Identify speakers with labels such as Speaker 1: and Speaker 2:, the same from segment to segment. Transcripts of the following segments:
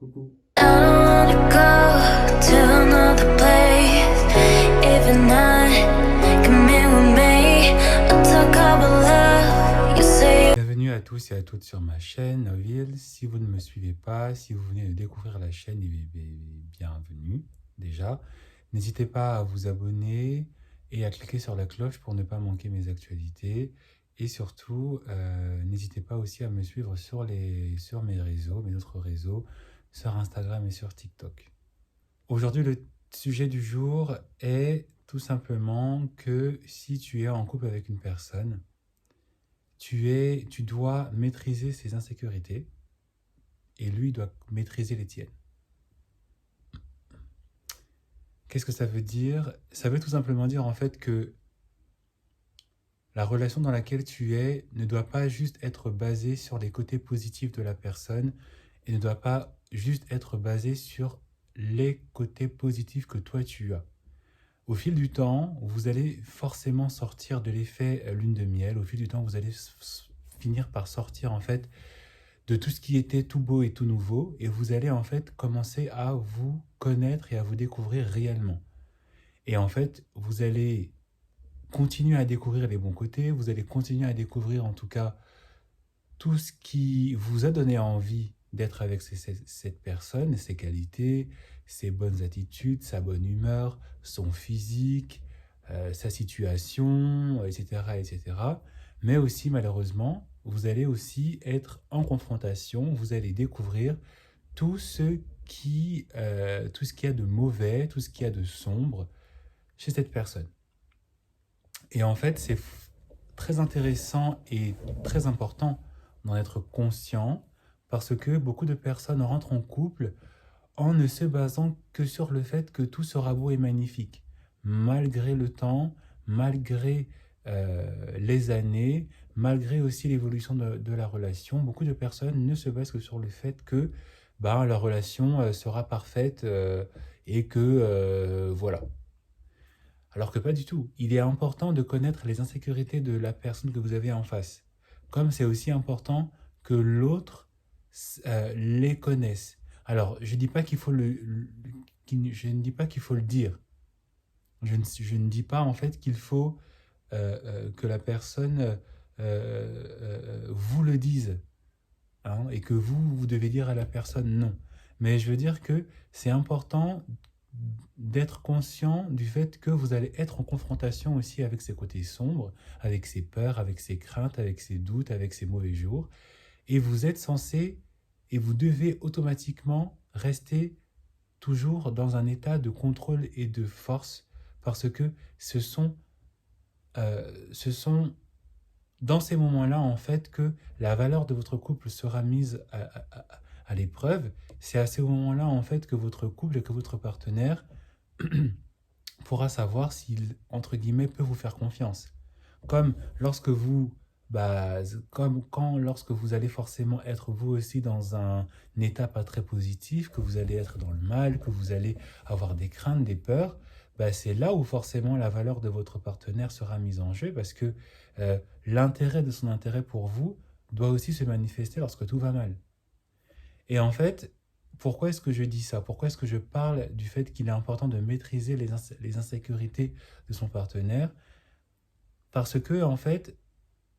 Speaker 1: Coucou.
Speaker 2: I don't wanna go to another place. If you're not coming with me, I'll talk about love. You say
Speaker 1: Bienvenue à tous et à toutes sur ma chaîne Noville. Si vous ne me suivez pas, si vous venez de découvrir la chaîne, bienvenue déjà. N'hésitez pas à vous abonner et à cliquer sur la cloche pour ne pas manquer mes actualités. Et surtout, n'hésitez pas aussi à me suivre sur mes réseaux, mes autres réseaux, sur Instagram et sur TikTok. Aujourd'hui, le sujet du jour est tout simplement que si tu es en couple avec une personne, tu dois maîtriser ses insécurités et lui doit maîtriser les tiennes. Qu'est-ce que ça veut dire? Ça veut tout simplement dire en fait que la relation dans laquelle tu es ne doit pas juste être basée sur les côtés positifs de la personne et ne doit pas juste être basée sur les côtés positifs que toi tu as. Au fil du temps, vous allez forcément sortir de l'effet lune de miel. Au fil du temps, vous allez finir par sortir en fait de tout ce qui était tout beau et tout nouveau et vous allez en fait commencer à vous connaître et à vous découvrir réellement. Et en fait, vous allez continuer à découvrir les bons côtés, vous allez continuer à découvrir en tout cas tout ce qui vous a donné envie d'être avec cette personne, ses qualités, ses bonnes attitudes, sa bonne humeur, son physique, sa situation, etc., etc. Mais aussi, malheureusement, vous allez aussi être en confrontation, vous allez découvrir tout ce qui, tout ce qu'il y a de mauvais, tout ce qu'il y a de sombre chez cette personne. Et en fait, c'est très intéressant et très important d'en être conscient parce que beaucoup de personnes rentrent en couple en ne se basant que sur le fait que tout sera beau et magnifique. Malgré le temps, malgré les années, malgré aussi l'évolution de la relation, beaucoup de personnes ne se basent que sur le fait que la relation sera parfaite et que voilà. Alors que pas du tout. Il est important de connaître les insécurités de la personne que vous avez en face. Comme c'est aussi important que l'autre les connaisse. Alors, je dis pas qu'il faut je ne dis pas qu'il faut le dire. Je ne dis pas en fait qu'il faut que la personne vous le dise, hein, et que vous devez dire à la personne non. Mais je veux dire que c'est important d'être conscient du fait que vous allez être en confrontation aussi avec ses côtés sombres, avec ses peurs, avec ses craintes, avec ses doutes, avec ses mauvais jours. Et vous êtes censé et vous devez automatiquement rester toujours dans un état de contrôle et de force parce que ce sont dans ces moments-là, en fait, que la valeur de votre couple sera mise à l'épreuve. C'est à ces moments-là, en fait, que votre couple et que votre partenaire pourra savoir s'il, entre guillemets, peut vous faire confiance. Comme lorsque vous, lorsque vous allez forcément être vous aussi dans un état pas très positif, que vous allez être dans le mal, que vous allez avoir des craintes, des peurs, c'est là où forcément la valeur de votre partenaire sera mise en jeu parce que l'intérêt de son intérêt pour vous doit aussi se manifester lorsque tout va mal. Et en fait, pourquoi est-ce que je dis ça? Pourquoi est-ce que je parle du fait qu'il est important de maîtriser les insécurités de son partenaire? Parce que, en fait,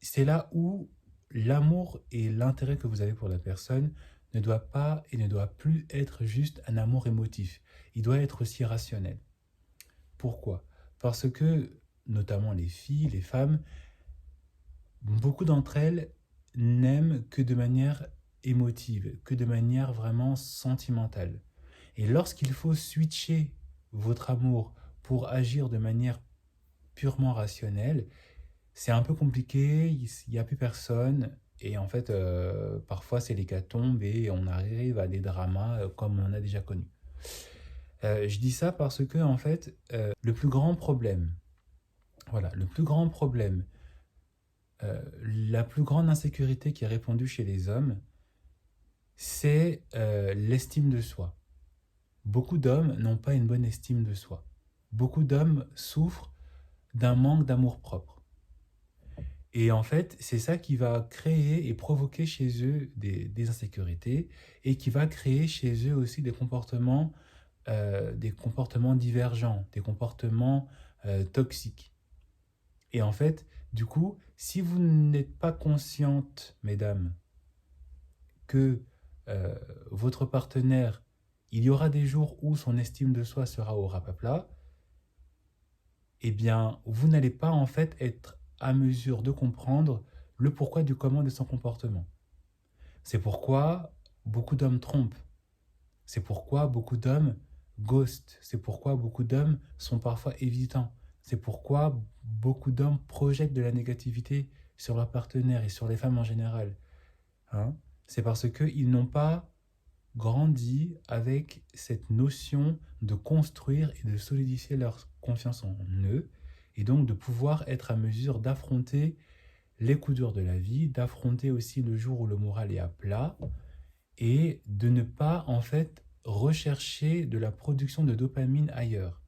Speaker 1: c'est là où l'amour et l'intérêt que vous avez pour la personne ne doit pas et ne doit plus être juste un amour émotif. Il doit être aussi rationnel. Pourquoi? Parce que, notamment les filles, les femmes, beaucoup d'entre elles n'aiment que de manière émotive, que de manière vraiment sentimentale. Et lorsqu'il faut switcher votre amour pour agir de manière purement rationnelle, c'est un peu compliqué, il n'y a plus personne, et en fait, parfois c'est l'hécatombe et on arrive à des dramas comme on a déjà connu. Je dis ça parce que, en fait, le plus grand problème, voilà, le plus grand problème, la plus grande insécurité qui est répandue chez les hommes, c'est l'estime de soi. Beaucoup d'hommes n'ont pas une bonne estime de soi. Beaucoup d'hommes souffrent d'un manque d'amour-propre. Et en fait, c'est ça qui va créer et provoquer chez eux des insécurités et qui va créer chez eux aussi des comportements divergents, des comportements toxiques. Et en fait, du coup, si vous n'êtes pas consciente, mesdames, que votre partenaire, il y aura des jours où son estime de soi sera au rapapla, eh bien, vous n'allez pas en fait être à mesure de comprendre le pourquoi du comment de son comportement. C'est pourquoi beaucoup d'hommes trompent. C'est pourquoi beaucoup d'hommes ghostent. C'est pourquoi beaucoup d'hommes sont parfois évitants. C'est pourquoi beaucoup d'hommes projettent de la négativité sur leurs partenaires et sur les femmes en général. Hein. C'est parce qu'ils n'ont pas grandi avec cette notion de construire et de solidifier leur confiance en eux, et donc de pouvoir être à mesure d'affronter les coups durs de la vie, d'affronter aussi le jour où le moral est à plat, et de ne pas en fait rechercher de la production de dopamine ailleurs.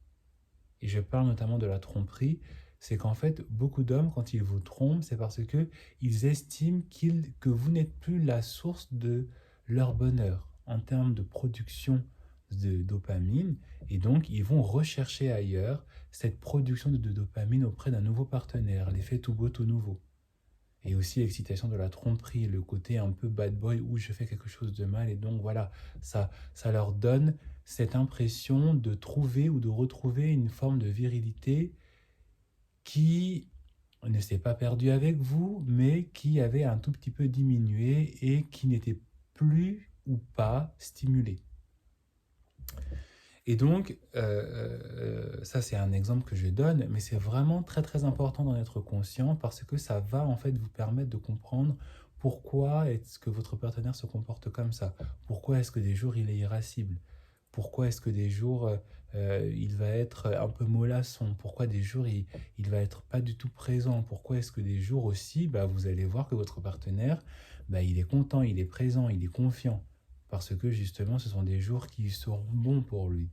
Speaker 1: Et je parle notamment de la tromperie, c'est qu'en fait beaucoup d'hommes quand ils vous trompent, c'est parce que ils estiment que vous n'êtes plus la source de leur bonheur en termes de production de dopamine, et donc ils vont rechercher ailleurs cette production de dopamine auprès d'un nouveau partenaire, l'effet tout beau tout nouveau. Et aussi l'excitation de la tromperie, le côté un peu bad boy où je fais quelque chose de mal. Et donc voilà, ça leur donne cette impression de trouver ou de retrouver une forme de virilité qui ne s'est pas perdue avec vous, mais qui avait un tout petit peu diminué et qui n'était plus ou pas stimulée. Et donc, ça c'est un exemple que je donne, mais c'est vraiment très très important d'en être conscient parce que ça va en fait vous permettre de comprendre pourquoi est-ce que votre partenaire se comporte comme ça, pourquoi est-ce que des jours il est irascible, pourquoi est-ce que des jours il va être un peu mollasson, pourquoi des jours il va être pas du tout présent, pourquoi est-ce que des jours aussi, bah, vous allez voir que votre partenaire, bah, il est content, il est présent, il est confiant. Parce que justement, ce sont des jours qui seront bons pour lui.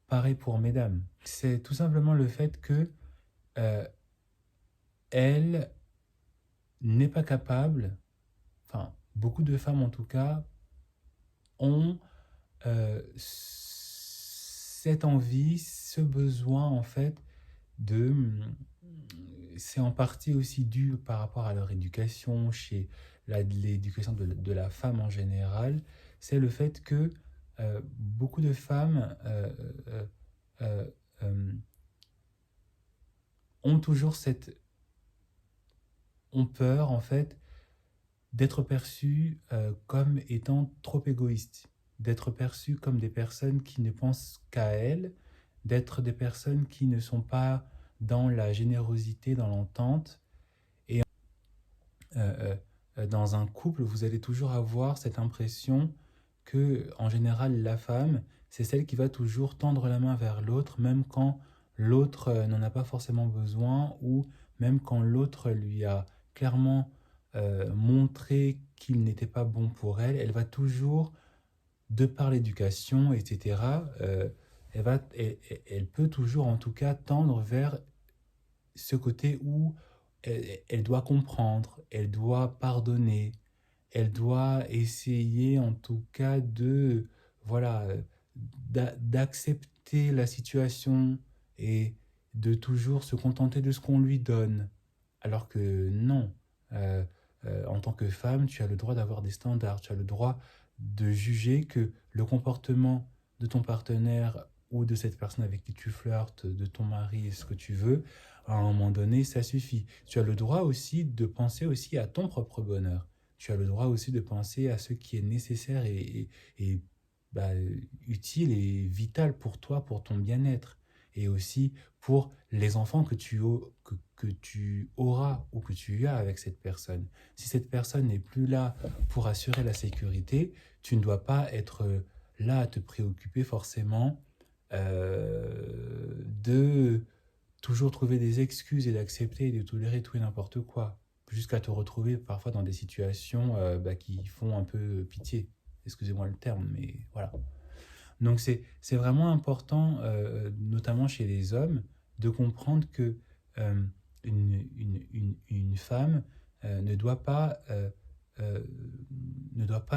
Speaker 1: Pareil pour mesdames. C'est tout simplement le fait que euh, elle n'est pas capable, enfin, beaucoup de femmes en tout cas, ont cette envie, ce besoin en fait de... C'est en partie aussi dû par rapport à leur éducation, chez l'éducation de la femme en général, c'est le fait que beaucoup de femmes euh, euh, ont toujours ont peur en fait d'être perçues comme étant trop égoïstes, d'être perçues comme des personnes qui ne pensent qu'à elles, d'être des personnes qui ne sont pas dans la générosité, dans l'entente. Et dans un couple, vous allez toujours avoir cette impression que, en général, la femme, c'est celle qui va toujours tendre la main vers l'autre, même quand l'autre n'en a pas forcément besoin, ou même quand l'autre lui a clairement montré qu'il n'était pas bon pour elle, elle va toujours, de par l'éducation, etc., elle peut toujours en tout cas tendre vers ce côté où elle doit comprendre, elle doit pardonner, elle doit essayer en tout cas de, voilà, d'accepter la situation et de toujours se contenter de ce qu'on lui donne. Alors que non, en tant que femme, tu as le droit d'avoir des standards, tu as le droit de juger que le comportement de ton partenaire ou de cette personne avec qui tu flirtes, de ton mari, ce que tu veux, à un moment donné, ça suffit. Tu as le droit aussi de penser aussi à ton propre bonheur. Tu as le droit aussi de penser à ce qui est nécessaire et bah, utile et vital pour toi, pour ton bien-être. Et aussi pour les enfants que tu auras ou que tu as avec cette personne. Si cette personne n'est plus là pour assurer la sécurité, tu ne dois pas être là à te préoccuper forcément de toujours trouver des excuses et d'accepter et de tolérer tout et n'importe quoi, jusqu'à te retrouver parfois dans des situations qui font un peu pitié. Excusez-moi le terme, mais voilà. Donc c'est vraiment important, notamment chez les hommes, de comprendre que une femme ne doit pas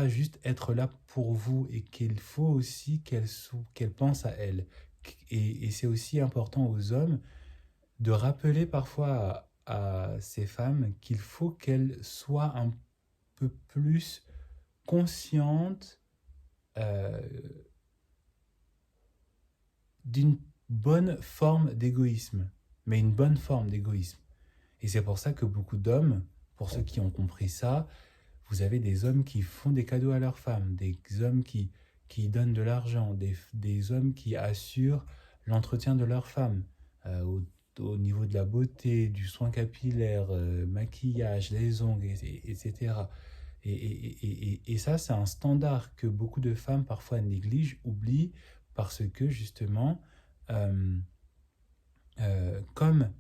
Speaker 1: juste être là pour vous et qu'il faut aussi qu'elle pense à elle. Et c'est aussi important aux hommes de rappeler parfois à ces femmes qu'il faut qu'elles soient un peu plus conscientes euh, d'une bonne forme d'égoïsme, mais une bonne forme d'égoïsme. Et c'est pour ça que beaucoup d'hommes, pour ceux qui ont compris ça, vous avez des hommes qui font des cadeaux à leurs femmes, des hommes qui donnent de l'argent, des hommes qui assurent l'entretien de leurs femmes, au niveau de la beauté, du soin capillaire, maquillage, les ongles, etc. Et ça, c'est un standard que beaucoup de femmes parfois négligent, oublient, parce que justement, euh, comme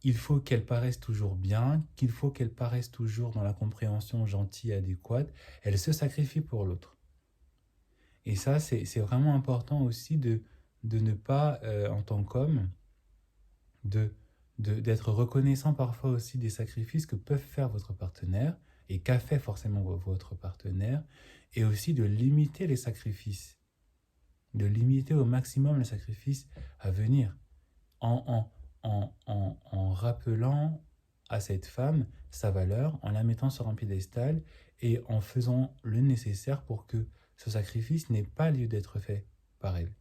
Speaker 1: il faut qu'elle paraisse toujours bien, qu'il faut qu'elle paraisse toujours dans la compréhension gentille, adéquate, elle se sacrifie pour l'autre. Et ça, c'est vraiment important aussi de ne pas, en tant qu'homme, d'être reconnaissant parfois aussi des sacrifices que peuvent faire votre partenaire et qu'a fait forcément votre partenaire, et aussi de limiter les sacrifices, de limiter au maximum les sacrifices à venir, en, en rappelant à cette femme sa valeur, en la mettant sur un piédestal et en faisant le nécessaire pour que ce sacrifice n'ait pas lieu d'être fait par elle.